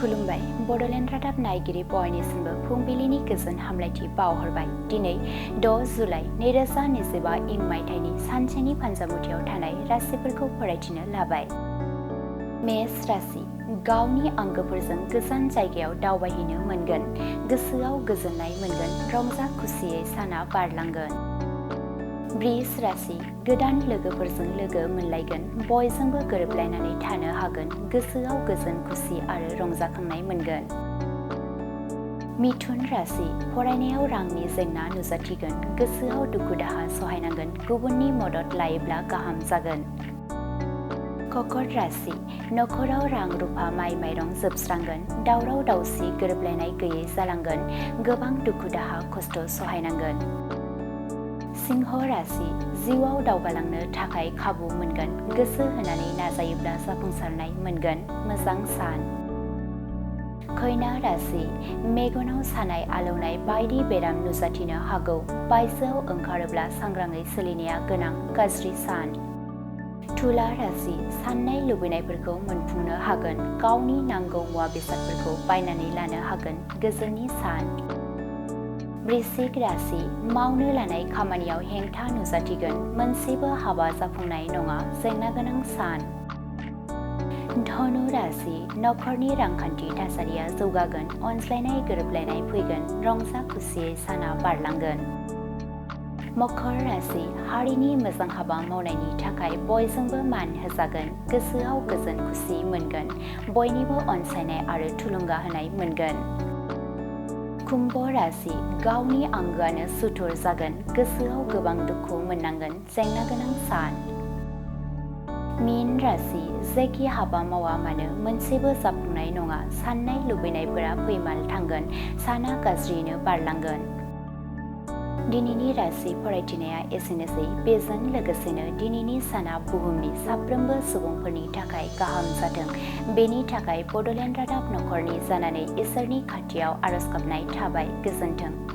खुलुमबाय बड'लेण्ड रादाब नायगिरि बयनिसिमबो फुंबिलिनि गोजोन हामलायथि बावहरबाय। दिनै 6 जुलाइ 2025 इं मायथाइनि सानसेनि फानजामुथियाव थानाय राशिफोरखौ फरायथिनो लाबाय। मेष राशि गावनि आंगोफोरजों गोजान जायगायाव दावबायहैनो मोनगोन। गोसोआव गोजोननाय मोनगोन। रंजा खुसियै साना बारलांगोन। वृष राशि गोदान लोगोफोरजों लोगो मोनलायगोन। बयजोंबो गोरोबलायनानै थानो हागोन। गोसोआव गोजोन खुसि आरो रंजाखांनाय मोनगोन। मिथुन राशि फरायनायाव रांनि जेंना नुजाथिगोन। गोसोआव दुखु दाहा सहायनांगोन। गुबुननि मदद लायोब्ला गाहाम जागोन। कर्कट राशि नखराव रां रुफा माइ माइरं जोबस्रांगोन। दावराव दावसि गोरोबलायनाय गैयै जालांगोन। गोबां दुखु दाहा खस्थ' सहायनांगोन। सिंह राशि जिउआव दावगालांनो थाखाय खाबु मोनगोन। गोसो होनानै नाजायोब्ला जाफुंसारनाय मोनगोन। मोजां सान। कन्या राशि मेगनाव सानाय आलौनाय बायदि बेराम नुजाथिनो हागौ। बायजोआव ओंखारोब्ला सांग्राङै सोलिनाया गोनां। गाज्रि सान। तुला राशि साननाय लुबैनायफोरखौ मोनफुंनो हागोन। गावनि नांगौ मुवा बेसादफोरखौ बायनानै लानो हागोन। गोजोननि सान। वृश्चिक राशि मावनो लानाय खामानियाव हेंथा नुजाथिगोन। मोनसेबो हाबा जाफुंनाय नङा। जेंना गोनां सान। धनु राशि नखरनि रांखान्थि थासारिया जौगागोन। अनज्लायनाय गोरोबलायनाय फैगोन। रंजा खुसियै साना बारलांगोन। मकर राशि हारिनि मोजां हाबा मावनायनि थाखाय बयजोंबो मान होजागोन। गोसोआव गोजोन खुसि मोनगोन। बयनिबो अनसायनाय आरो थुलुंगा होनाय मोनगोन। कुम्भ राशि गावनि आंगोआनो सुथुर जागोन। गोसोआव गोबां दुखु मोननांगोन। जेंना गोनां सान। मीन राशि जेखि हाबा मावा मानो मोनसेबो जाफुंनाय नङा। साननाय लुबैनायफोरा फैमाल थांगोन। साना गाज्रियैनो बारलांगोन। दिनैनि राशि फरायथिनाया एसेनोसै। बेजों लोगोसेनो दिनैनि साना बुहुमनि साफ्रोमबो सुबुंफोरनि थाखाय गाहाम जाथों। बेनि थाखाय बड'लेण्ड रादाब नखरनि जानानै इसोरनि खाथियाव आरज गाबनाय थाबाय। गोजोन्थों।